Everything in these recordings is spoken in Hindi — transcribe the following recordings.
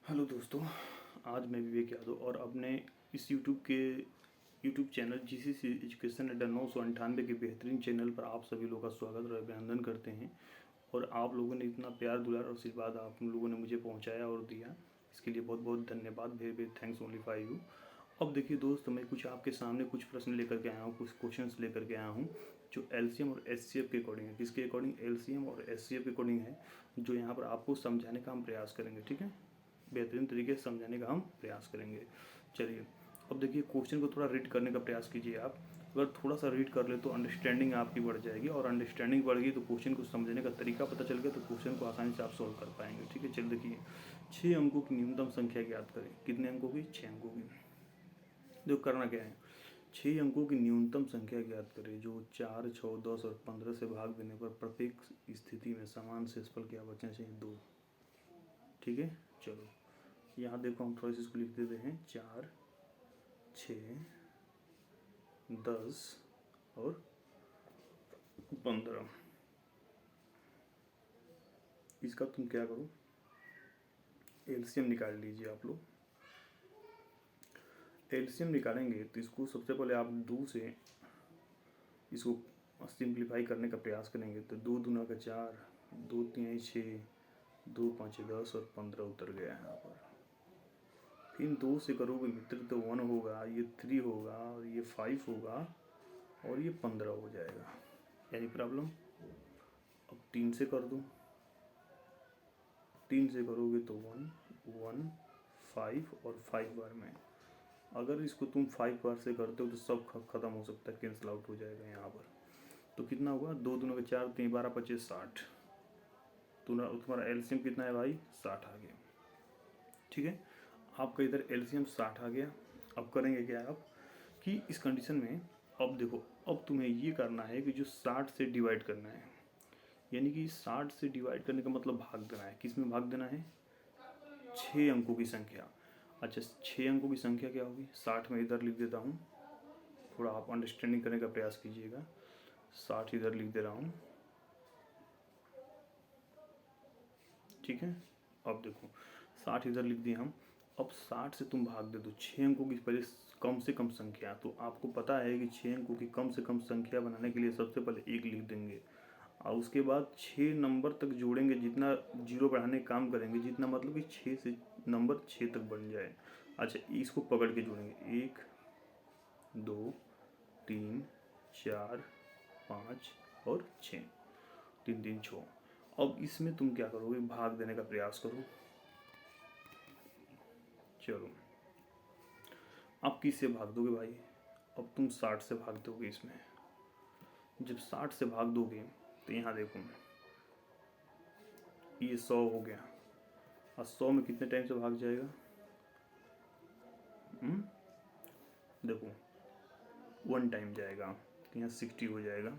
हेलो दोस्तों, आज मैं विवेक यादव और अपने इस यूट्यूब चैनल जीसीसी एजुकेशन अड्डा 998 के बेहतरीन चैनल पर आप सभी लोगों का स्वागत और अभिनंदन करते हैं। और आप लोगों ने इतना प्यार दुलार और आशीर्वाद आप लोगों ने मुझे पहुंचाया और दिया, इसके लिए बहुत बहुत धन्यवाद। Very very thanks only for you. अब देखिए दोस्त, मैं कुछ आपके सामने कुछ प्रश्न लेकर के आया हूँ, कुछ क्वेश्चंस लेकर के आया हूँ जो एलसीएम और एचसीएफ के अकॉर्डिंग है। किसके अकॉर्डिंग? एलसीएम और एचसीएफ के अकॉर्डिंग है, जो यहाँ पर आपको समझाने का हम प्रयास करेंगे। ठीक है, बेहतरीन तरीके से समझाने का हम प्रयास करेंगे। चलिए, अब देखिए क्वेश्चन को थोड़ा रीड करने का प्रयास कीजिए आप। अगर थोड़ा सा रीड कर ले तो अंडरस्टैंडिंग आपकी बढ़ जाएगी, और अंडरस्टैंडिंग बढ़ गई तो क्वेश्चन को समझने का तरीका पता चल गया तो क्वेश्चन को आसानी से आप सॉल्व कर पाएंगे। ठीक है, चलिए देखिए, 6 अंकों की न्यूनतम संख्या ज्ञात करें। कितने अंकों की? 6 अंकों की। जो करना क्या है, 6 अंकों की न्यूनतम संख्या ज्ञात करें जो 4, 6, 10 और 15 से भाग देने पर प्रत्येक स्थिति में समान शेषफल क्या बचना चाहिए? 2। ठीक है, चलो यहाँ देखो, हम थोड़ा सा इसको लिख देते हैं। 4, 6, 10 और 15। इसका तुम क्या करो, एलसीएम निकाल लीजिए आप लोग। एलसीएम निकालेंगे तो इसको सबसे पहले आप 2 से इसको सिंप्लीफाई करने का प्रयास करेंगे। तो 2 दूना का 4, 2 3 6, 2 5 10 और 15 उतर गया यहाँ पर। फिर 2 से करोगे मित्र तो 1 होगा, ये 3 होगा और ये 5 होगा और ये 15 हो जाएगा। यानी प्रॉब्लम। अब 3 से कर दो, 3 से करोगे तो 1 1 5 और 5 बार में। अगर इसको तुम 5 बार से करते हो तो सब खत्म हो सकता है, कैंसिल आउट हो जाएगा यहाँ पर। तो कितना हुआ? 2 दूना का 4, 3 12 25 60। तुम्हारा एलसीएम कितना है भाई? 60 आ गया। ठीक है, आपका इधर एलसीएम 60 आ गया। अब करेंगे क्या आप कि इस कंडीशन में, अब देखो, अब तुम्हें ये करना है कि जो 60 से डिवाइड करना है, यानी कि 60 से डिवाइड करने का मतलब भाग देना है। किस में भाग देना है? 6 अंकों की संख्या। अच्छा, 6 अंकों की संख्या क्या होगी? 60 में इधर लिख देता हूँ, थोड़ा आप अंडरस्टैंडिंग करने का प्रयास कीजिएगा। 60 इधर लिख दे रहा हूँ। ठीक है, अब देखो 60 इधर लिख दिए हम। अब 60 से तुम भाग दे दो 6 अंकों की पहले कम से कम संख्या। तो आपको पता है कि 6 अंकों की कम से कम संख्या बनाने के लिए सबसे पहले 1 लिख देंगे, और उसके बाद 6 नंबर तक जोड़ेंगे। जितना जीरो बढ़ाने का काम करेंगे, जितना मतलब कि 6 से नंबर 6 तक बन जाए। अच्छा, इसको पकड़ के जोड़ेंगे, 1 2 3 4 5 और 6, 3 3 6। अब इसमें तुम क्या करोगे? भाग देने का प्रयास करो। चलो, अब किससे भाग दोगे भाई? अब तुम 60 से भाग दोगे इसमें। जब 60 से भाग दोगे तो यहाँ देखो, ये 100 हो गया, और 100 में कितने टाइम से भाग जाएगा? देखो 1 टाइम जाएगा, तो यहाँ 60 हो जाएगा।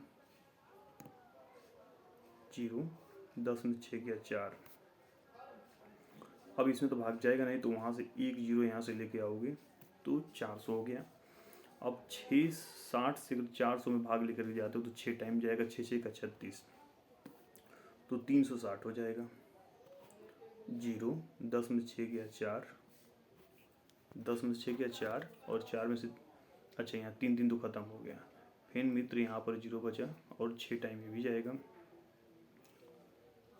0, 10 में 6 गया 4। अब इसमें तो भाग जाएगा नहीं, तो वहाँ से 1 0 यहाँ से लेके आओगे तो 400 हो गया। अब 60 से अगर 400 में भाग लेकर के जाते हो तो 6 टाइम जाएगा, 6 6 का 36, तो 360 हो जाएगा। 0, 10 में 6 गया 4, 10 में 6 गया 4 और 4 में से, अच्छा यहाँ 3 3 तो ख़त्म हो गया। फिर मित्र यहाँ पर 0 बचा और 6 टाइम ये भी जाएगा,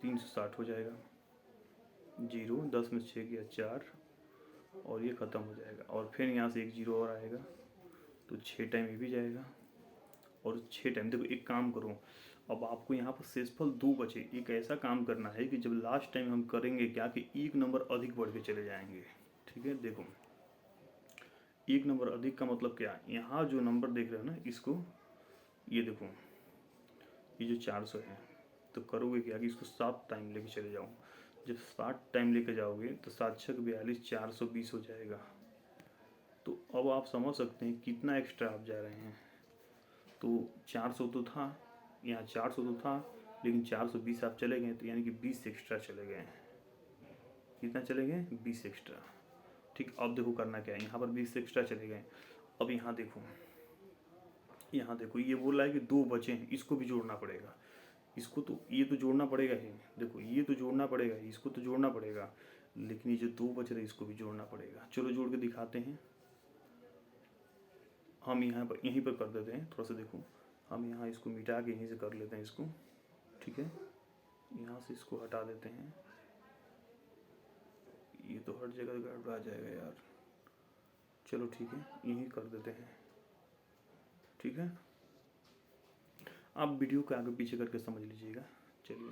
360 हो जाएगा। 0, 10 में 6 गया 4 और ये ख़त्म हो जाएगा। और फिर यहाँ से 1 0 और आएगा तो 6 टाइम ये भी जाएगा और 6 टाइम। देखो एक काम करो, अब आपको यहाँ पर शेषफल 2 बचे। एक ऐसा काम करना है कि जब लास्ट टाइम हम करेंगे क्या कि 1 नंबर अधिक बढ़ के चले जाएंगे। ठीक है, देखो 1 नंबर अधिक का मतलब क्या? यहाँ जो नंबर देख रहे हो ना, इसको ये देखो, ये जो 400 है, तो करोगे क्या कि इसको 7 टाइम लेके चले जाओ। जब 7 टाइम लेके जाओगे तो 7 6 42, 420 हो जाएगा। तो अब आप समझ सकते हैं कितना एक्स्ट्रा आप जा रहे हैं। तो 400 तो था, यहाँ 400 तो था, लेकिन 420 आप चले गए, तो यानी कि 20 एक्स्ट्रा चले गए। कितना चले गए? 20 एक्स्ट्रा। ठीक, अब देखो करना क्या है, यहाँ पर 20 एक्स्ट्रा चले गए। अब यहाँ देखो, यहाँ देखो ये बोल रहा है कि 2 बचे हैं, इसको भी जोड़ना पड़ेगा। इसको तो, ये तो जोड़ना पड़ेगा ही। देखो ये तो जोड़ना पड़ेगा, इसको तो जोड़ना पड़ेगा। लेकिन ये जो 2 बच रहे इसको भी जोड़ना पड़ेगा। चलो जोड़ के दिखाते हैं। हम यहाँ पर यहीं पर कर देते हैं, थोड़ा सा देखो, हम यहाँ इसको मिटा के यहीं से कर लेते हैं इसको, ठीक है। यहाँ से इसको हटा देते हैं, ये तो हर जगह गड़बड़ा जाएगा यार। चलो ठीक है, यहीं कर देते हैं, ठीक है। आप वीडियो को आगे पीछे करके समझ लीजिएगा। चलिए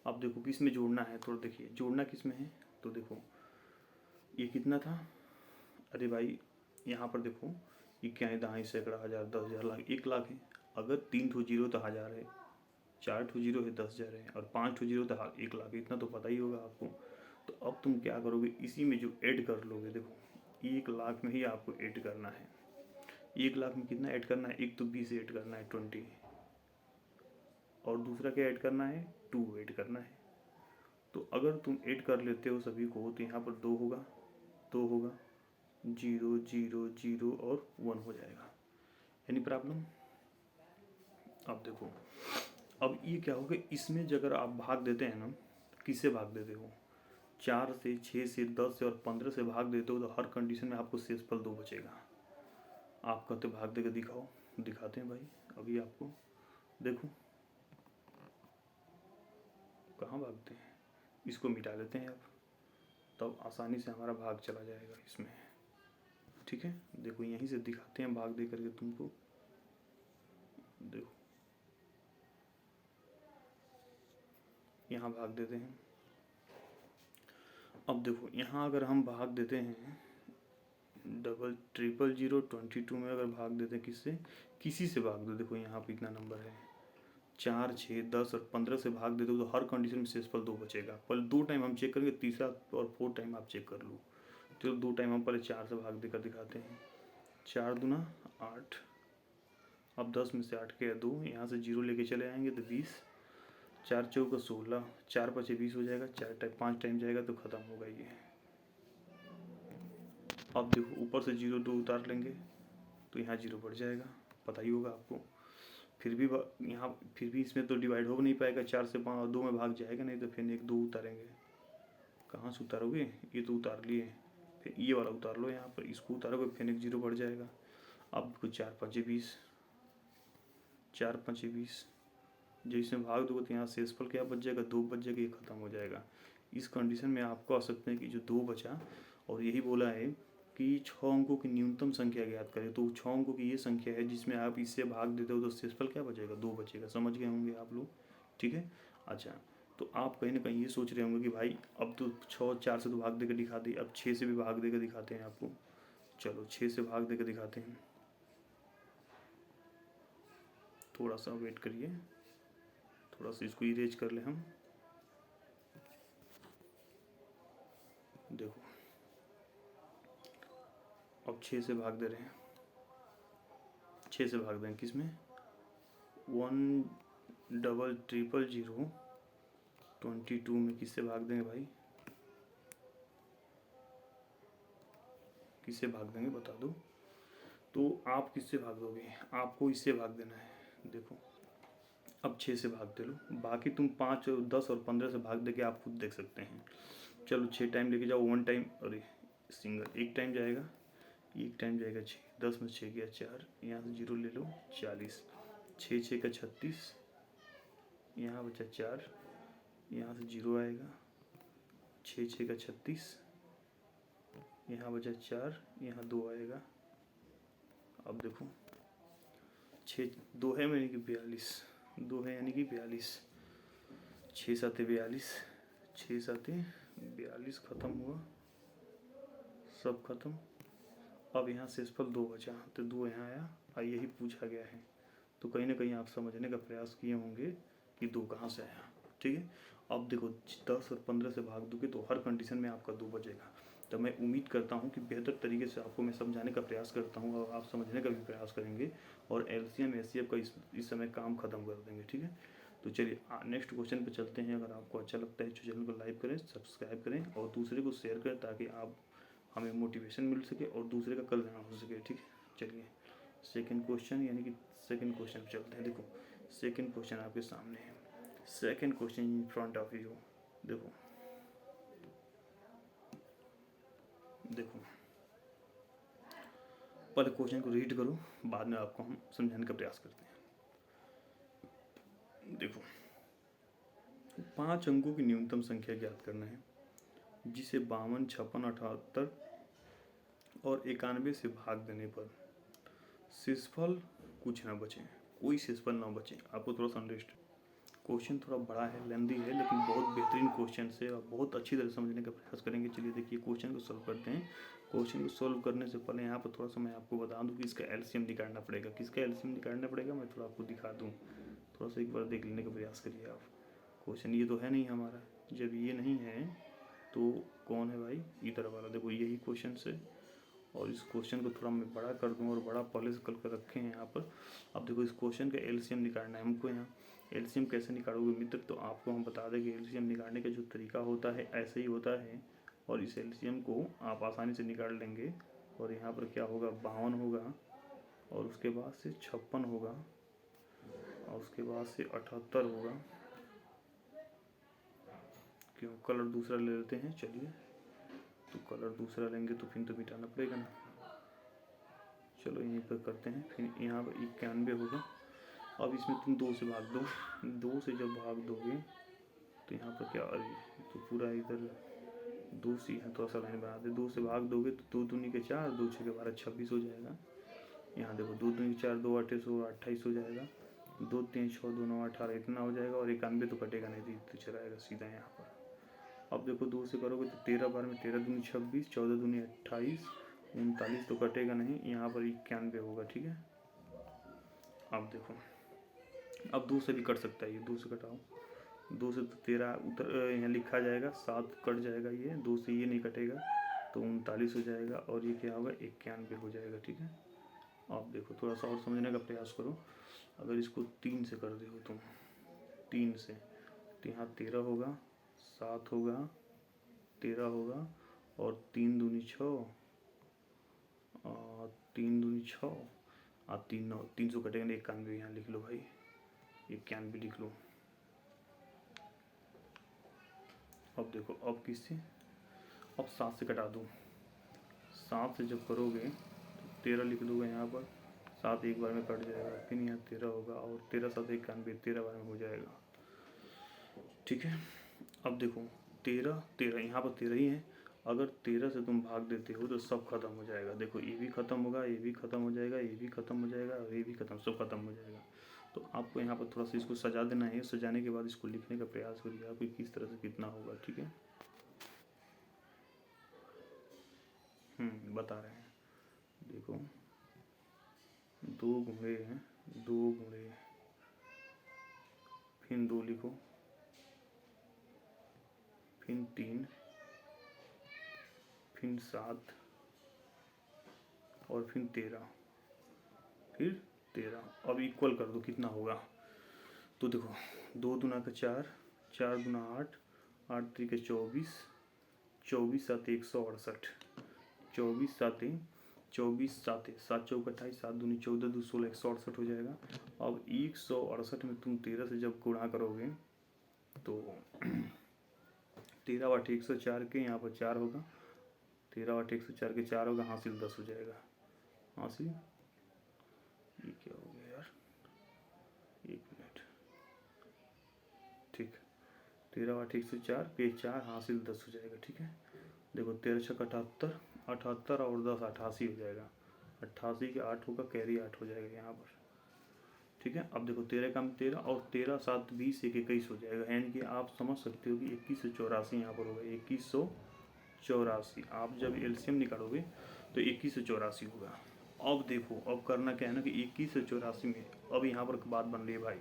अब देखो किस में जोड़ना है, थोड़ा देखिए जोड़ना किस में है। तो देखो ये कितना था, अरे भाई यहाँ पर देखो ये क्या है, दहाई, सैकड़ा, हज़ार, 10,000, लाख, 1,00,000 है। अगर 3 ठो जीरो तो 1,000 है, 4 ठो जीरो है 10,000 है, और 5 ठो जीरो तो 1,00,000, इतना तो पता ही होगा आपको। तो अब तुम क्या करोगे, इसी में जो ऐड कर लोगे, देखो 1,00,000 में ही आपको ऐड करना है। 1,00,000 में कितना ऐड करना है, एक तो 20 ऐड करना है 20, और दूसरा क्या ऐड करना है, 2 ऐड करना है। तो अगर तुम ऐड कर लेते हो सभी को तो यहाँ पर 2 होगा, 2 होगा, 0 0 0 और 1 हो जाएगा। Any problem. अब देखो अब ये क्या होगा, इसमें जो अगर आप भाग देते हैं ना, किससे भाग देते हो, 4 से, 6 से, 10 से और 15 से भाग देते हो, तो हर कंडीशन में आपको शेषफल 2 बचेगा। आप कहते भाग देकर दिखाओ, दिखाते हैं भाई अभी आपको। देखो कहाँ भागते हैं, इसको मिटा लेते हैं अब, तब आसानी से हमारा भाग चला जाएगा इसमें, ठीक है। देखो यहीं से दिखाते हैं भाग दे करके तुमको, देखो यहाँ भाग देते हैं। अब देखो यहाँ अगर हम भाग देते हैं 000 22 में अगर भाग देते हैं किससे, किसी से भाग दो, देखो यहाँ पे इतना नंबर है, 4 6 10 और 15 से भाग देते हो तो हर कंडीशन में शेषफल 2 बचेगा। पहले 2 टाइम हम चेक करेंगे, तीसरा और 4 टाइम आप चेक कर लो। तो 2 टाइम हम पहले 4 से भाग देकर दिखाते हैं, 4 दूना 8, अब 10 में से 8 के 2, यहाँ से 0 लेके चले आएंगे तो 20, 4 चौका 16, 4 पचे 20 हो जाएगा, 5 टाइम जाएगा तो ख़त्म होगा ये। अब देखो ऊपर से 0 2 उतार लेंगे तो यहाँ 0 बढ़ जाएगा, पता ही होगा आपको। फिर भी यहाँ फिर भी इसमें तो डिवाइड हो नहीं पाएगा, 4 से 2 में भाग जाएगा नहीं, तो फिर 1 2 उतारेंगे। कहाँ से उतारोगे, ये तो उतार लिए, फिर ये वाला उतार लो, यहाँ पर इसको उतारोगे फिर 1 0 बढ़ जाएगा। अब कुछ 4 5 20, 4 5 20, जब इसमें भाग दोगे तो यहाँ शेषफल क्या बच जाएगा, 2 बच जाएगा, ये खत्म हो जाएगा। इस कंडीशन में आपको आ सकते हैं कि जो 2 बचा, और यही बोला है कि 6 अंकों की न्यूनतम संख्या ज्ञात करें, तो 6 अंकों की ये संख्या है जिसमें आप इससे भाग देते हो तो शेषफल क्या बचेगा, 2 बचेगा। समझ गए होंगे आप लोग, ठीक है। अच्छा तो आप कहीं ना कहीं ये सोच रहे होंगे कि भाई अब तो 6 4 से तो भाग देकर दिखा दी, अब 6 से भी भाग देकर दिखाते हैं आपको। चलो 6 से भाग देकर दिखाते हैं, थोड़ा सा वेट करिए, थोड़ा सा इसको इरेज कर ले हम। देखो अब 6 से भाग दे रहे हैं, 6 से भाग दें किस में, 1 0 0 0 22 में किससे भाग देंगे भाई, किससे भाग देंगे बता दो। तो आप किससे भाग दोगे, आपको इससे भाग देना है। देखो अब 6 से भाग दे लो, बाकी तुम 5 10 और 15 से भाग दे के आप खुद देख सकते हैं। चलो 6 टाइम लेके जाओ, 1 टाइम, अरे सिंगल 1 टाइम जाएगा, 1 टाइम जाएगा 6, 10 में 6 गया 4, यहाँ से 0 ले लो 40, 6 6 का 36, यहाँ बचा 4, यहाँ से 0 आएगा, 6 6 का 36, यहाँ बचा 4, यहाँ 2 आएगा। अब देखो 6 2 है यानी कि 42, 2 है यानी कि 42, 6 7 42, 6 7 42, ख़त्म हुआ, सब खत्म। अब यहाँ शेषफल 2 बचा, तो 2 यहाँ आया और यही पूछा गया है, तो कहीं ना कहीं आप समझने का प्रयास किए होंगे कि 2 कहाँ से आया, ठीक है। अब देखो 10 और 15 से भाग दोगे तो हर कंडीशन में आपका 2 बचेगा। तो मैं उम्मीद करता हूँ कि बेहतर तरीके से आपको मैं समझाने का प्रयास करता हूँ और आप समझने का भी प्रयास करेंगे, और LCM HCF का इस समय काम ख़त्म कर देंगे, ठीक है। तो चलिए नेक्स्ट क्वेश्चन पे चलते हैं। अगर आपको अच्छा लगता है तो चैनल को लाइक करें, सब्सक्राइब करें और दूसरे को शेयर करें, ताकि आप हमें मोटिवेशन मिल सके और दूसरे का कल्याण हो सके, ठीक है। चलिए सेकंड क्वेश्चन यानी कि सेकंड क्वेश्चन पे चलते हैं। देखो सेकंड क्वेश्चन आपके सामने है, second question in front of you. देखो देखो, पहले क्वेश्चन को रीड करो, बाद में आपको हम समझाने का प्रयास करते हैं। देखो, 5 अंकों की न्यूनतम संख्या ज्ञात करना है जिसे 52, 56, 78 और 91 से भाग देने पर शेषफल कुछ ना बचे, कोई शेषफल ना बचे। आपको थोड़ा सा अंडरस्टैंड, क्वेश्चन थोड़ा बड़ा है, लेंदी है, लेकिन बहुत बेहतरीन क्वेश्चन है और बहुत अच्छी तरह समझने का प्रयास करेंगे। चलिए देखिए, क्वेश्चन को सॉल्व करते हैं। क्वेश्चन को सॉल्व करने से पहले यहाँ पर थोड़ा सा मैं आपको बता दूं कि इसका एलसीएम निकालना पड़ेगा। किसका एलसीएम निकालना पड़ेगा मैं थोड़ा आपको दिखा दूँ, थोड़ा सा एक बार देख लेने का प्रयास करिए आप। क्वेश्चन ये तो है नहीं हमारा, जब ये नहीं है तो कौन है भाई, इधर वाला। देखो यही क्वेश्चन है और इस क्वेश्चन को थोड़ा मैं बड़ा कर दूँ और बड़ा पहले से कर रखे हैं यहाँ पर। अब देखो, इस क्वेश्चन का एलसीएम निकालना है हमको। यहाँ एलसीएम कैसे निकालोगे मित्र, तो आपको हम बता दें कि एलसीएम निकालने का जो तरीका होता है ऐसे ही होता है और इस एलसीएम को आप आसानी से निकाल लेंगे। और यहाँ पर क्या होगा, 52 होगा और उसके बाद से 56 होगा और उसके बाद से 78 होगा। क्यों, कलर दूसरा ले लेते हैं। चलिए, तो कलर दूसरा लेंगे तो फिर तो मिटाना पड़ेगा ना। चलो यहीं पर करते हैं। फिर यहाँ पर 91 होगा। अब इसमें तुम 2 से भाग दो, 2 से जब भाग दोगे तो यहाँ पर क्या, अरे तो पूरा इधर 2 से यहाँ थोड़ा सा लाइन बना दे। 2 से भाग दोगे तो 2 दूनी के 4, 2 6 के 12, 26 हो जाएगा। यहाँ देखो 2 दूनी के 4, 2 8 28 हो जाएगा। 2 3 6 2 9 18 इतना हो जाएगा और 91 तो कटेगा नहीं, तो चलाएगा सीधा यहाँ पर। अब देखो 2 से करोगे तो 13 बार में 13 दूनी 26, 14 दूनी 28, 39 तो कटेगा नहीं, यहाँ पर 91 होगा। ठीक है, अब देखो, अब 2 से भी कट सकता है ये, 2 से कटाओ। 2 से तो 13 उतर यहाँ लिखा जाएगा, 7 कट जाएगा, ये 2 से ये नहीं कटेगा तो 39 हो जाएगा और ये क्या होगा, 91 हो जाएगा। ठीक है, अब देखो थोड़ा सा और समझने का प्रयास करो। अगर इसको 3 से कर दो तुम, 3 से तो यहाँ 13 होगा, 7 होगा, 13 होगा और 3 दूनी 6, 3 दूनी 6 और 3 9, 300 कटेगा नहीं, 91 यहाँ लिख लो भाई, 91 लिख लो। अब देखो, अब किससे, अब 7 से कटा दो। 7 से जब करोगे तो 13 लिख दोगे यहाँ पर, 7 एक बार में कट जाएगा, फिर यहाँ 13 होगा और 13 7 91, 13 बार में हो जाएगा। ठीक है, अब देखो 13 13 यहाँ पर 13 ही है। अगर 13 से तुम भाग देते हो तो सब खत्म हो जाएगा। देखो ये भी खत्म होगा, ये भी खत्म हो जाएगा, ये भी खत्म हो जाएगा और ये भी खत्म, सब खत्म हो जाएगा। तो आपको यहाँ पर थोड़ा सा इसको सजा देना है। सजाने के बाद इसको लिखने का प्रयास करिए आप किस तरह से कितना होगा। ठीक है, बता रहे हैं। देखो 2 गुणे हैं, 2 गुणे फिर 2 लिखो, फिर 3, फिर 7 और फिर 13, फिर 13। अब इक्वल कर दो कितना होगा। तो देखो 2 दूना का 4, 4 दूना 8, 8 3 के 24, 24 7 168, 24 7 24 7 7 चौक 28, 7 दूनी 14, 2 16 168 हो जाएगा। अब 168 में तुम 13 से जब गुणा करोगे तो 13 बटे 104 के यहाँ पर 4 होगा, 13 बटे 104 के 4 होगा, हासिल 10 हो जाएगा। हासिल, ये क्या हो गया यार, 1 मिनट। ठीक, 13 बटे 104 के 4 हासिल 10 हो जाएगा। ठीक है, देखो 13 6 78, 78 और 10 88 हो जाएगा। 88 के 8 होगा, कैरी 8 हो जाएगा यहाँ पर। ठीक है, अब देखो 13 कम 13 और 13 7 20 1 21 हो जाएगा। यानी कि आप समझ सकते हो कि 2184 यहाँ पर होगा, 2184। आप जब एलसीएम निकालोगे तो 2184 होगा। अब देखो, अब करना क्या है ना कि 2184 में, अब यहाँ पर बात बन रही है भाई,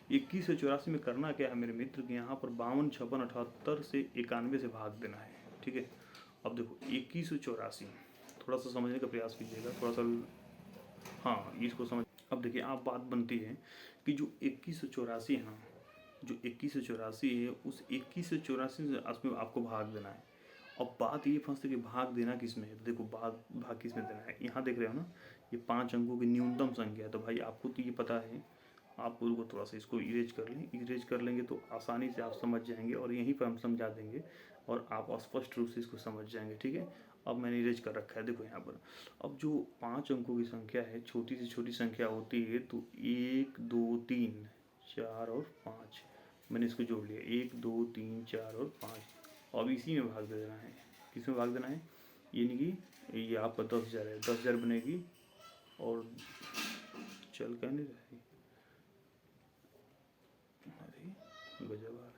2184 में करना क्या है मेरे मित्र कि यहाँ पर 52 56 78 से 91 से भाग देना है। ठीक है, अब देखो 2184, थोड़ा सा समझने का प्रयास कीजिएगा, थोड़ा सा, हाँ इसको समझ। अब देखिए, आप बात बनती है कि जो 2184 है ना, जो 2184 है, उस 2184 से उसमें आपको भाग देना है। अब बात ये फंसती है कि भाग देना किस में है। तो देखो भाग किस में देना है, यहाँ देख रहे हो ना, ये 5 अंकों की न्यूनतम संख्या है। तो भाई आपको तो ये पता है, आप को थोड़ा सा इसको इरेज कर लें, इरेज कर लेंगे तो आसानी से आप समझ जाएंगे और यहीं पर हम समझा देंगे और आप स्पष्ट रूप से इसको समझ जाएंगे। ठीक है, अब मैंने इरेज कर रखा है, देखो यहाँ पर। अब जो 5 अंकों की संख्या है, छोटी से छोटी संख्या होती है, तो 1 2 3 4 और 5, मैंने इसको जोड़ लिया, 1 2 3 4 और 5। अब इसी में भाग देना है, किस में भाग देना है, यानी कि ये आपका 10,000 है, 10,000 बनेगी और चल क्या नहीं रहा है, अरे गजब आ रहा है।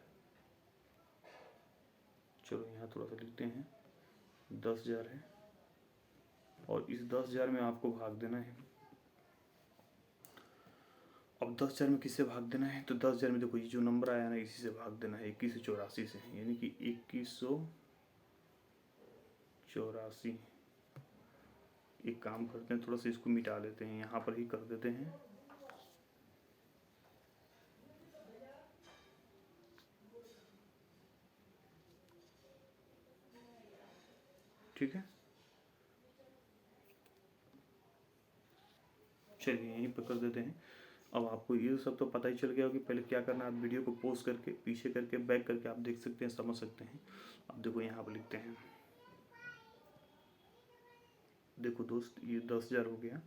चलो यहाँ थोड़ा सा लिखते हैं, 10,000 है और इस 10,000 में आपको भाग देना है। अब 10,000 में किससे भाग देना है, तो 10,000 में देखो ये जो नंबर आया ना, इसी से भाग देना है, 2184 से, यानी कि 2184। एक काम करते हैं, थोड़ा सा इसको मिटा लेते हैं, यहाँ पर ही कर देते हैं। ठीक है, चलिए यहीं पर कर देते हैं। अब आपको ये सब तो पता ही चल गया होगा कि पहले क्या करना है। आप वीडियो को पॉज करके, पीछे करके, बैक करके आप देख सकते हैं, समझ सकते हैं। अब देखो यहाँ पर लिखते हैं, देखो दोस्त, ये 10,000 हो गया।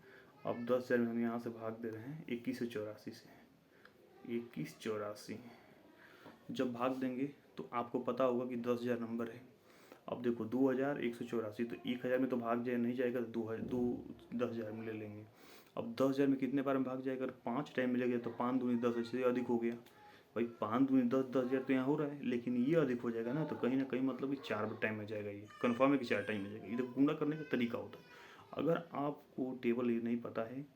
अब 10,000 में हम यहाँ से भाग दे रहे हैं 2184 से, 2184 जब भाग देंगे तो आपको पता होगा कि 10,000 नंबर है। अब देखो 2,184, तो 1,000 में तो भाग जाए नहीं जाएगा, तो 10,000 में ले लेंगे। अब 10,000 में कितने बार में भाग जाएगा, अगर 5 टाइम मिलेगा तो 5 दूनी 10, इससे अधिक हो गया भाई, 5 दूनी 10, 10,000 तो यहाँ हो रहा है, लेकिन ये अधिक हो जाएगा ना, तो कहीं ना कहीं मतलब कि 4 टाइम में जाएगा, ये कन्फर्म है कि 4 टाइम में जाएगा। ये गुणा करने का तरीका होता है। अगर आपको टेबल ये नहीं पता है,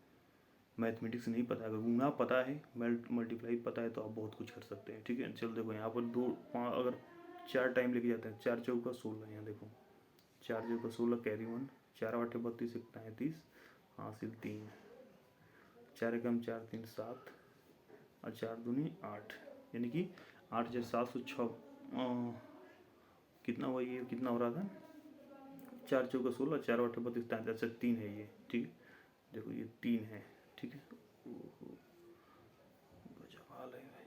मैथमेटिक्स नहीं पता, अगर गुणा पता है, मल्टीप्लाई पता है, तो आप बहुत कुछ कर सकते हैं। ठीक है, चलो देखो यहाँ पर 2 5 अगर 4 टाइम लेके जाते हैं, 4 चौका 16, यहाँ देखो 4 चौका 16 कैरी 1, 4 8 32 31 हासिल 3, 4 एकम 4 3 7 और 4 दूनी 8, यानी कि 8,706 कितना हुआ, ये कितना हो रहा था, 4 चौका 16, 4 8 32 33, अच्छा 3 है ये। ठीक है, देखो ये 3 है। ठीक है, गजब हाल है भाई,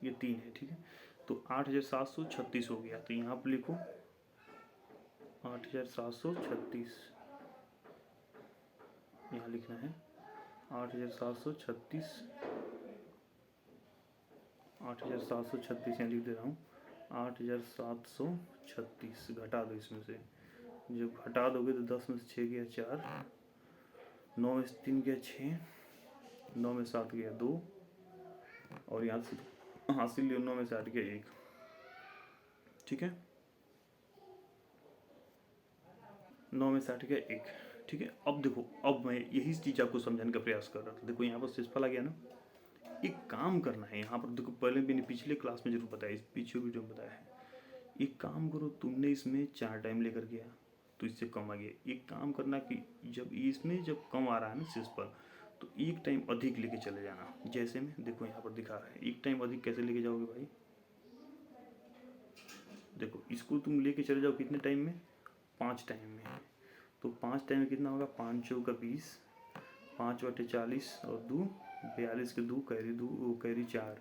ये 3 है। ठीक है, तो 8,736 हो गया, तो यहाँ पर लिखो 8,736, यहाँ लिखना है 8,736, 8,736 यहाँ लिख दे रहा हूँ, 8,736 घटा दो इसमें से, जब घटा दोगे तो 10 में से 6 गया 4, 9 में से 3 गया 6, 9 में 7 गया 2, और यहाँ से हासिल लियो 9 में से 8 गया 1। ठीक है, 9 में से 8 गया 1। ठीक है, अब देखो, अब मैं यही चीज़ आपको समझाने का प्रयास कर रहा था। देखो यहाँ पर शेषफल आ गया ना, एक काम करना है यहाँ पर, देखो पहले भी पिछले क्लास में जरूर बताया, इस पीछे वीडियो में बताया है। एक काम करो, तुमने इसमें 4 टाइम लेकर गया तो इससे कम आ गया। एक काम करना कि जब इसमें जब कम आ रहा है ना शेषफल, तो एक टाइम अधिक लेके चले जाना। जैसे में देखो यहाँ पर दिखा रहा है, एक टाइम अधिक कैसे लेके जाओगे भाई, देखो इसको तुम लेके चले जाओ कितने टाइम में, 5 टाइम में। तो 5 टाइम में कितना होगा, 5 चौका 20, 5 बटे 40 और 2 42 के 2 कैरी 2 कैरी 4।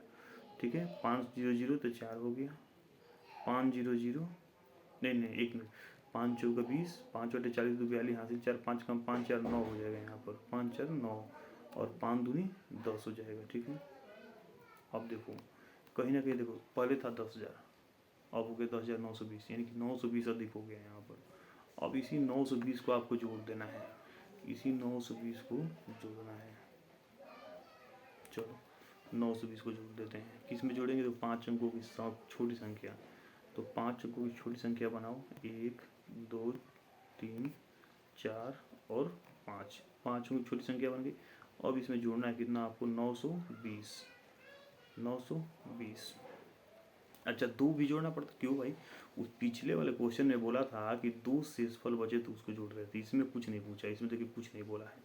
ठीक है, 5 0 0 तो 4 हो गया, 5 0 0 नहीं एक मिनट, 5 चौका 20, 5 बटे 40 2 42 हासिल 4, 5 कम 5 4 9 हो जाएगा यहाँ पर, 5 4 9 और 5 दूनी 10 हो जाएगा। ठीक है, अब देखो कहीं ना कहीं देखो पहले था 10,000, अब हो गया 10,920, यानी कि 920 अधिक हो गया यहाँ पर। अब इसी 920 को आपको जोड़ देना है, इसी 920 को जोड़ना है। चलो 920 को जोड़ देते हैं, किस में जोड़ेंगे, तो 5 अंकों की छोटी संख्या, तो 5 अंकों की छोटी संख्या बनाओ, 1 2 3 4 और 5, 5 अंकों की छोटी संख्या बन गई। अब इसमें जोड़ना है कितना आपको, 920, 920। अच्छा 2 भी जोड़ना पड़ता, क्यों भाई, उस पिछले वाले क्वेश्चन में बोला था कि 2 शेषफल बचे तो उसको जोड़ रहे थे, इसमें कुछ नहीं पूछा, इसमें देखिए कुछ नहीं बोला है।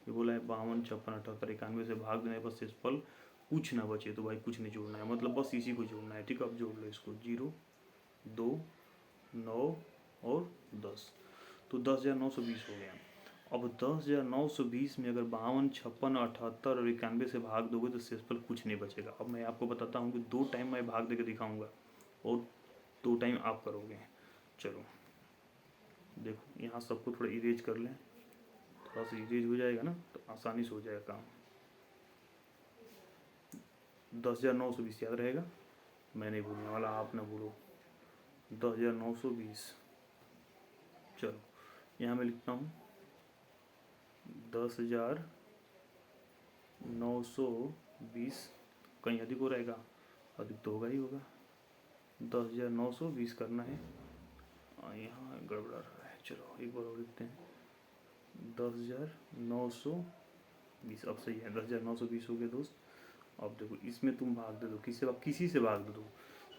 ये बोला है 52 56 78 91 से भाग देने पर शेषफल कुछ ना बचे, तो भाई कुछ नहीं जोड़ना है, मतलब बस इसी को जोड़ना है। ठीक है, अब जोड़ लो इसको, 0 2 9 और 10, तो 10,920 हो गया। अब 10,920 में अगर 52 56 78 और 91 से भाग दोगे तो शेषफल कुछ नहीं बचेगा। अब मैं आपको बताता हूँ कि 2 टाइम मैं भाग देकर दिखाऊंगा और 2 टाइम आप करोगे। चलो देखो यहाँ सबको थोड़ा इरेज कर लें, थोड़ा सा इरेज हो जाएगा ना तो आसानी से हो जाएगा काम। 10,920 याद रहेगा, मैं नहीं भूलने वाला, आप ना भूलो। 10,920। चलो यहाँ मैं लिखता हूँ 10,920। कहीं अधिक हो रहेगा, अधिक तो होगा ही होगा। 10,920 करना है। यहाँ गड़बड़ा रहा है, चलो एक बार और लिखते हैं 10,920। अब सही है, 10,920 हो गए दोस्त। अब देखो इसमें तुम भाग दे दो, किसी से भाग दो।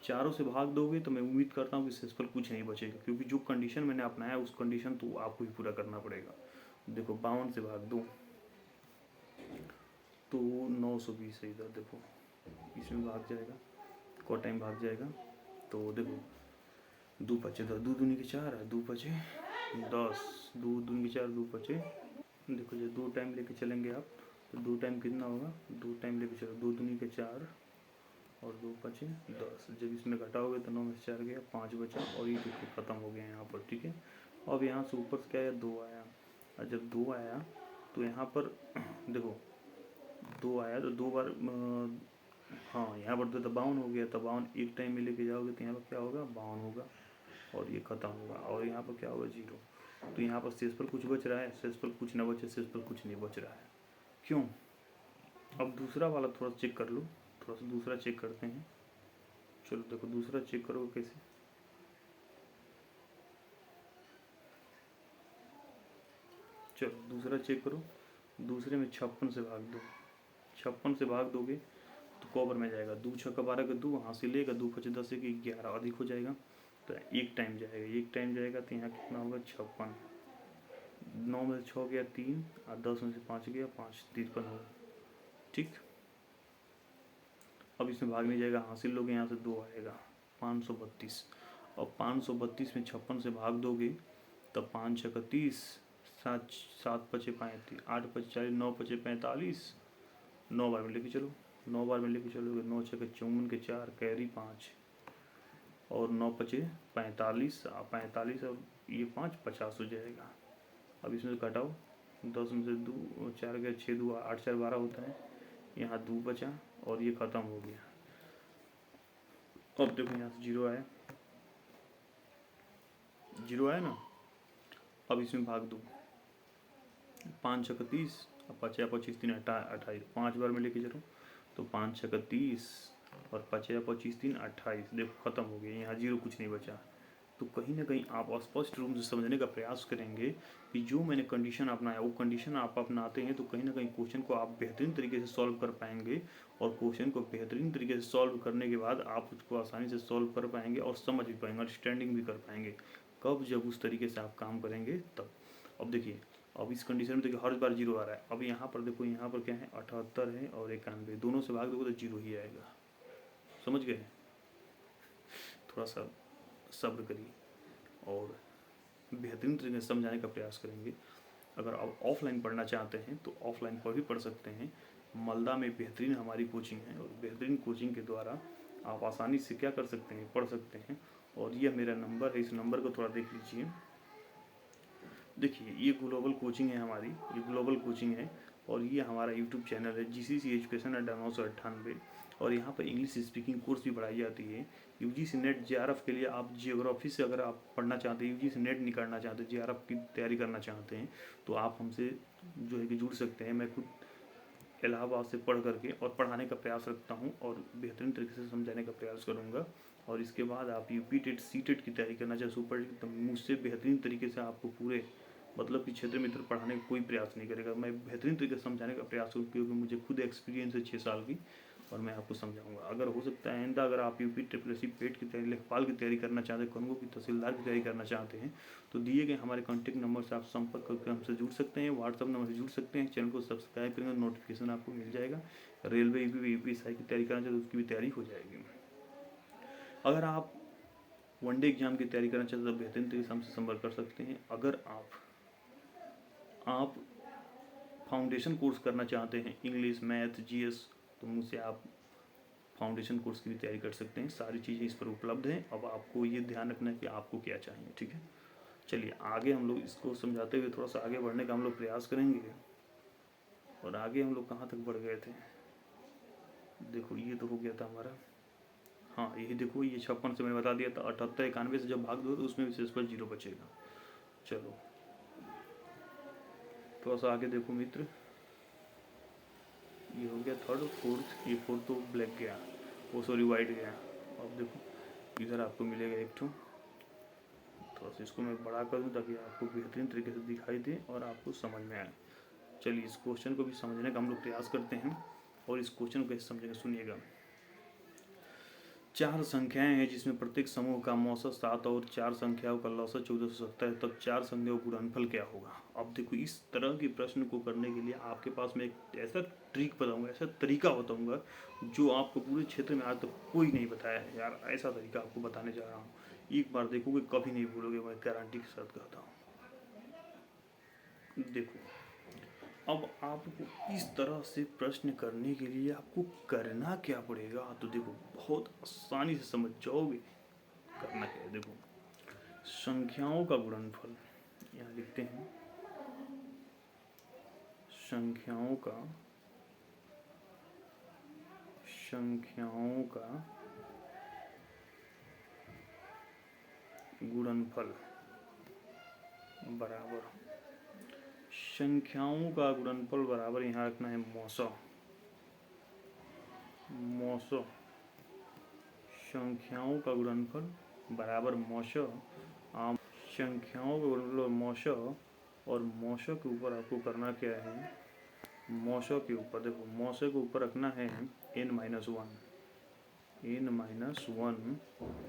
चारों से भाग दोगे तो मैं उम्मीद करता हूँ कि शेष पर कुछ नहीं बचेगा, क्योंकि जो कंडीशन मैंने अपनाया उस कंडीशन तो आपको ही पूरा करना पड़ेगा। देखो 52 से भाग दो तो 920 है, इधर देखो इसमें भाग जाएगा, को टाइम भाग जाएगा। तो देखो 2 पचे 10, 2 दूनी के 4 है, 2 पचे 10, 2 दूनी के 4, 2 पचे। देखो जब 2 टाइम लेके चलेंगे आप तो 2 टाइम कितना होगा, 2 टाइम लेके चलो, 2 दूनी के 4 और 2 पचे 10। जब इसमें घटाओगे तो 9 में से 4 गया, 5 बचा और ये देखो खत्म हो गया यहाँ पर। ठीक है, अब यहाँ से ऊपर से क्या आया, 2 आया। और जब 2 आया तो यहाँ पर देखो 2 आया तो 2 बार हाँ यहाँ पर तो 52 हो गया। 52 एक टाइम में लेके जाओगे तो यहाँ पर क्या होगा, 52 होगा और ये खत्म होगा। और यहाँ पर क्या होगा, 0। तो यहाँ पर शेष पर कुछ बच रहा है, शेष पर कुछ ना बचे, शेष पर कुछ नहीं बच रहा है। क्यों? अब दूसरा वाला थोड़ा चेक कर लो, थोड़ा सा दूसरा चेक करते हैं। चलो देखो दूसरा चेक करो कैसे। चलो दूसरा चेक करो, दूसरे में 56 से भाग दो। 56 से भाग दोगे तो कॉबर में जाएगा, 2 छक्का 12 का 2 वहाँ से लेगा, 2 पचे 10 की 11 अधिक हो जाएगा। तो एक टाइम जाएगा, एक टाइम जाएगा तो यहाँ कितना होगा, 56। 9 में से 6 गया 3 और 10 में से 5 गया 5, 53 होगा। ठीक, अब इसमें भाग नहीं जाएगा, हासिल लोगे यहाँ से 2 आएगा, 532। और 532 में 56 से भाग दोगे तब 5 छक्का 30, 7 पचे 35, 8 पचे 40, 9 पचे 45। 9 बार में लेके चलो, 9 बार में लेके चलोगे, 9 छक्के 54 के 4 कैरी 5 और 9 पचे 45, 45 और ये 5 50 हो जाएगा। अब इसमें से घटाओ, 10 में से 2 4 गया 6 2 8 4 12 होता है, यहाँ 2 बचा और ये ख़त्म हो गया। अब देखो यहाँ से 0 आया, 0 आया ना। अब इसमें भाग दो, 5 छक्का 30 और 5 25 3 28, 5 बार में लेके चलो तो 5 छक्का 30 और 5 25 3 28। देखो ख़त्म हो गया, यहाँ 0 कुछ नहीं बचा। तो कहीं ना कहीं आप स्पष्ट रूप से समझने का प्रयास करेंगे कि जो मैंने कंडीशन अपनाया वो कंडीशन आप अपनाते हैं तो कहीं ना कहीं क्वेश्चन को आप बेहतरीन तरीके से सॉल्व कर पाएंगे। और क्वेश्चन को बेहतरीन तरीके से सॉल्व करने के बाद आप उसको आसानी से सॉल्व कर पाएंगे और समझ भी पाएंगे, अंडरस्टैंडिंग भी कर पाएंगे। कब? जब उस तरीके से आप काम करेंगे तब। अब देखिए, अब इस कंडीशन में देखिए हर बार 0 आ रहा है। अब यहाँ पर देखो, यहाँ पर क्या है, 78 है और 91, दोनों से भाग दोगे तो 0 ही आएगा। समझ गए? थोड़ा सा सब्र करिए और बेहतरीन तरीके से समझाने का प्रयास करेंगे। अगर आप ऑफलाइन पढ़ना चाहते हैं तो ऑफलाइन पर भी पढ़ सकते हैं। मालदा में बेहतरीन हमारी कोचिंग है और बेहतरीन कोचिंग के द्वारा आप आसानी से क्या कर सकते हैं, पढ़ सकते हैं। और यह मेरा नंबर है, इस नंबर को थोड़ा देख लीजिए। देखिए ये ग्लोबल कोचिंग है हमारी, ये ग्लोबल कोचिंग है और ये हमारा यूट्यूब चैनल है GCC एजुकेशन अड्डा 998। और यहाँ पर इंग्लिश स्पीकिंग कोर्स भी पढ़ाई जाती है। UGC नेट JRF के लिए आप जियोग्राफी से अगर आप पढ़ना चाहते हैं, UGC नेट निकालना चाहते हैं, JRF की तैयारी करना चाहते हैं तो आप हमसे जो है कि जुड़ सकते हैं। मैं खुद इलाहाबाद से पढ़ करके और पढ़ाने का प्रयास रखता हूँ और बेहतरीन तरीके से समझाने का प्रयास करूँगा। और इसके बाद आप UP टेट CTET की तैयारी करना चाहे, सुपर टेट, तो मुझसे बेहतरीन तरीके से आपको पूरे मतलब कि क्षेत्र में इधर पढ़ाने का कोई प्रयास नहीं करेगा। मैं बेहतरीन तरीके से समझाने का प्रयास करूँ क्योंकि मुझे खुद एक्सपीरियंस है 6 साल की और मैं आपको समझाऊंगा। अगर हो सकता है आइंदा अगर आप UP ट्रिपल पेट की तैयारी, लेखपाल की तैयारी करना चाहते हैं, कानून की तहसीलदार की तैयारी करना चाहते हैं तो दिए गए हमारे कॉन्टैक्ट नंबर से आप संपर्क करके हमसे जुड़ सकते हैं, व्हाट्सअप नंबर से जुड़ सकते हैं। चैनल को सब्सक्राइब करेंगे, नोटिफिकेशन आपको मिल जाएगा। रेलवे UPSI की तैयारी करना चाहते हैं तो उसकी भी तैयारी हो जाएगी। अगर आप वनडे एग्जाम की तैयारी करना चाहते हैं तो बेहतरीन तरीके से हमसे संपर्क कर सकते हैं। अगर आप फाउंडेशन कोर्स करना चाहते हैं, इंग्लिश, मैथ, GS, तो मुझसे आप फाउंडेशन कोर्स की भी तैयारी कर सकते हैं। सारी चीज़ें इस पर उपलब्ध हैं। अब आपको ये ध्यान रखना है कि आपको क्या चाहिए, ठीक है। चलिए आगे हम लोग इसको समझाते हुए थोड़ा सा आगे बढ़ने का हम लोग प्रयास करेंगे। और आगे हम लोग कहाँ तक बढ़ गए थे, देखो ये तो हो गया था हमारा, हाँ यही देखो, ये 56 से मैंने बता दिया था। 78 91 से जब भाग दो तो उसमें विशेष पर 0 बचेगा। चलो थोड़ा सा आगे देखो मित्र, ये हो गया थर्ड, फोर्थ, ये फोर्थ तो ब्लैक गया, वो सॉरी वाइट गया। अब देखो इधर आपको मिलेगा एक ठो, थोड़ा सा इसको मैं बड़ा कर दूँ ताकि आपको बेहतरीन तरीके से दिखाई दे और आपको समझ में आए। चलिए इस क्वेश्चन को भी समझने का हम लोग प्रयास करते हैं और इस क्वेश्चन को कैसे समझेंगे सुनिएगा। 4 संख्याएं हैं जिसमें प्रत्येक समूह का औसत 7 और 4 संख्याओं का लौसत 1470 है, तब 4 संख्याओं का गुणनफल क्या होगा। अब देखो इस तरह के प्रश्न को करने के लिए आपके पास मैं एक ऐसा ट्रिक बताऊंगा, ऐसा तरीका बताऊंगा जो आपको पूरे क्षेत्र में आज तक कोई नहीं बताया है यार। ऐसा तरीका आपको बताने जा रहा हूँ, एक बार देखोगे कभी नहीं भूलोगे, मैं गारंटी के साथ कहता हूँ। देखो अब आपको इस तरह से प्रश्न करने के लिए आपको करना क्या पड़ेगा, तो देखो बहुत आसानी से समझ जाओगे। करना क्या है, देखो संख्याओं का गुणनफल, यहाँ लिखते हैं संख्याओं का गुणनफल बराबर, संख्याओं का गुणनफल बराबर, यहाँ रखना है मौसा, संख्याओं का गुणनफल बराबर मौसा, संख्याओं का गुणनफल मौसा, और मौसा के ऊपर आपको करना क्या है, मौसा के ऊपर देखो, मौसा के ऊपर रखना है n-1,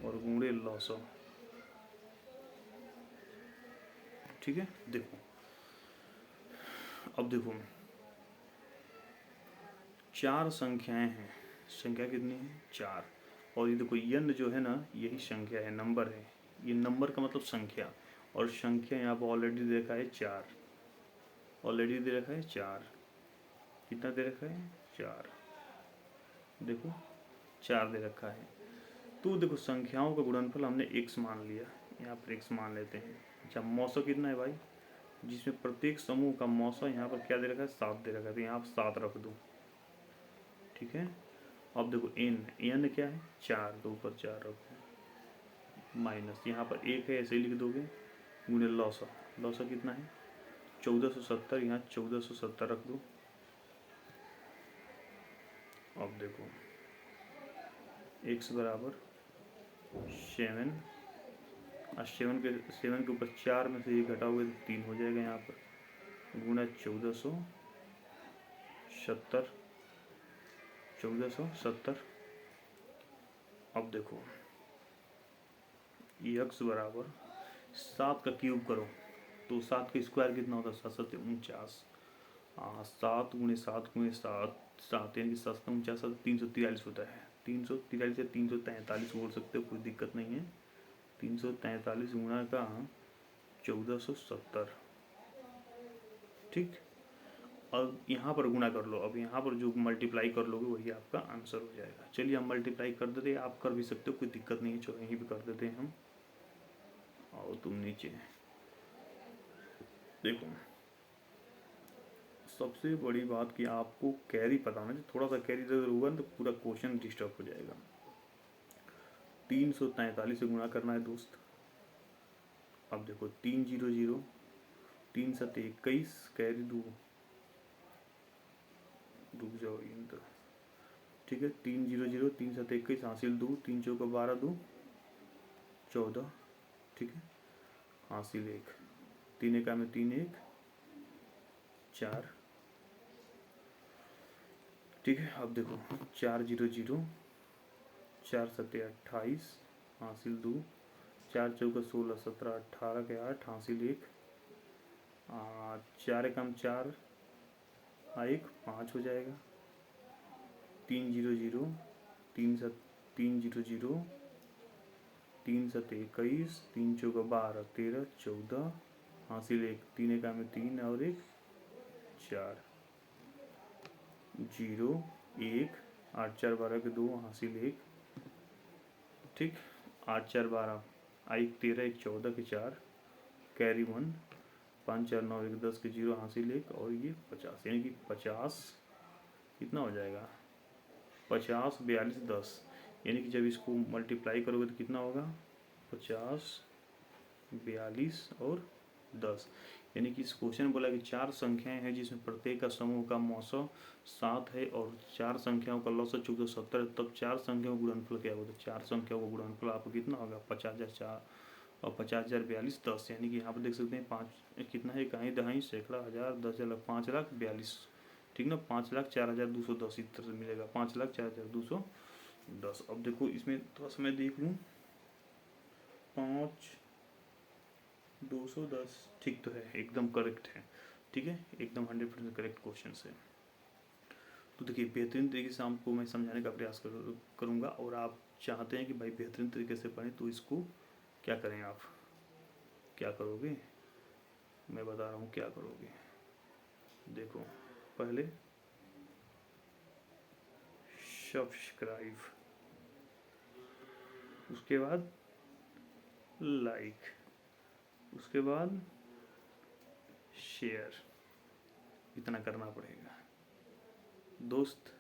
और गुणे लौसा, ठीक है। देखो अब देखो 4 संख्याएं हैं, संख्या कितनी है 4, और ये देखो n जो है ना यही संख्या है, नंबर है, ये नंबर का मतलब संख्या, और संख्या यहाँ पर ऑलरेडी दे रखा है 4, ऑलरेडी दे रखा है 4, कितना दे रखा है 4, देखो 4 दे रखा है। तो देखो संख्याओं का गुणनफल हमने x मान लिया, यहाँ पर x मान लेते हैं। अच्छा मौसा कितना है भाई, जिसमें प्रत्येक समूह का मौसा यहाँ पर क्या दे रखा है 7 दे रखा है, तो यहाँ पर 7 रख दो, ठीक है। अब देखो n क्या है 4, तो ऊपर 4 रखो, माइनस यहाँ पर 1 है ऐसे ही लिख दोगे, गुणे लौसा, लौसा कितना है 1470, यहाँ 1470 रख दो। अब देखो x बराबर 7, और 7 के ऊपर 4 में से ये घटाओगे तो 3 हो जाएगा, यहाँ पर गुणा 1470। अब देखो x बराबर 7 का क्यूब करो तो 7 का स्क्वायर कितना होता है 7 49, 7 गुणे 7 गुणे 7 यानी कि 7 49 343 होता है, 343 या 343 बोल सकते हो, कोई दिक्कत नहीं है। 343 गुणा का 1470, ठीक। अब यहाँ पर गुणा कर लो, अब यहाँ पर जो मल्टीप्लाई कर लोगे वही आपका आंसर हो जाएगा। चलिए हम मल्टीप्लाई कर देते हैं, आप कर भी सकते हो, कोई दिक्कत नहीं है, चलो यहीं भी कर देते हैं हम। आओ तुम नीचे, देखो सबसे बड़ी बात कि आपको कैरी पता होना चाहिए, थोड़ा सा कैरी इधर होगा तो पूरा क्वेश्चन डिस्टर्ब हो जाएगा। 343 से गुणा करना है दोस्त। अब देखो 300, 3 7 21, कैरी 2, रुक जाओ इंटर, ठीक है। 300, 3 7 21 हासिल 2, 3 चौका 12, 2 14, ठीक है, हासिल 1, 3 एका में 3 1 4, ठीक है। अब देखो 400, 4 7 28 हासिल 2, 4 चौका 16 17 18 के 8 हासिल 1, 4 एकम 4 1 5 हो जाएगा। 300, 3 7 300, 3 7 21, 3 चौका 12 13 14 हासिल 1, 3 एका में 3 और 1 4, 0 1 8 4 12 के 2 हासिल 1, ठीक। 8 4 12, आई 13 1 14 के 4, कैरी 1, 5 4 9 1 10 के 0 हासिल 1, और ये 50, यानी कि 50 कितना हो जाएगा, 50 42 10, यानी कि जब इसको मल्टीप्लाई करोगे तो कितना होगा, 50 42 और 10, यानी कि इस क्वेश्चन में बोला कि 4 संख्याएं हैं जिसमें प्रत्येक का समूह का मौसम 7 है और 4 संख्याओं का लौसक 70 है, तब 4 संख्याओं का गुणनफल क्या होगा, तो 4 संख्याओं का गुणनफल आपको कितना होगा, 50,004 और 50,042 10, यानी कि यहाँ पर देख सकते हैं 5 कितना है, इकाई दहाई सैकड़ा हज़ार 10 लाख 5,42,000, ठीक ना, 5,04,210 इस तरह से मिलेगा, 5,04,210। अब देखो इसमें थोड़ा सा मैं देख लूँ, 5,210 ठीक तो है, एकदम करेक्ट है, ठीक है, एकदम 100% करेक्ट क्वेश्चन है। तो देखिए बेहतरीन तरीके से आपको मैं समझाने का प्रयास करूँगा, और आप चाहते हैं कि भाई बेहतरीन तरीके से पढ़ें, तो इसको क्या करें, आप क्या करोगे, मैं बता रहा हूँ क्या करोगे। देखो पहले सब्सक्राइब, उसके बाद लाइक, उसके बाद शेयर, इतना करना पड़ेगा दोस्त।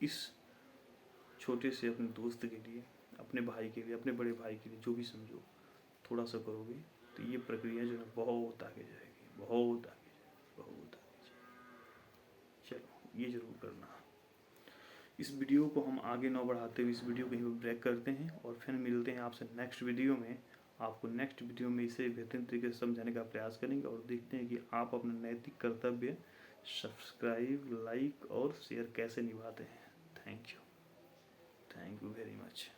इस छोटे से अपने दोस्त के लिए, अपने भाई के लिए, अपने बड़े भाई के लिए, जो भी समझो, थोड़ा सा करोगे तो ये प्रक्रिया जो है बहुत आगे जाएगी, बहुत आगे जाएगी, बहुत आगे जाएगी। चलो ये जरूर करना। इस वीडियो को हम आगे न बढ़ाते हुए इस वीडियो को यहीं पर ब्रेक करते हैं, और फिर मिलते हैं आपसे नेक्स्ट वीडियो में। आपको नेक्स्ट वीडियो में इसे बेहतरीन तरीके से समझाने का प्रयास करेंगे, और देखते हैं कि आप अपना नैतिक कर्तव्य सब्सक्राइब, लाइक और शेयर कैसे निभाते हैं। Thank you very much.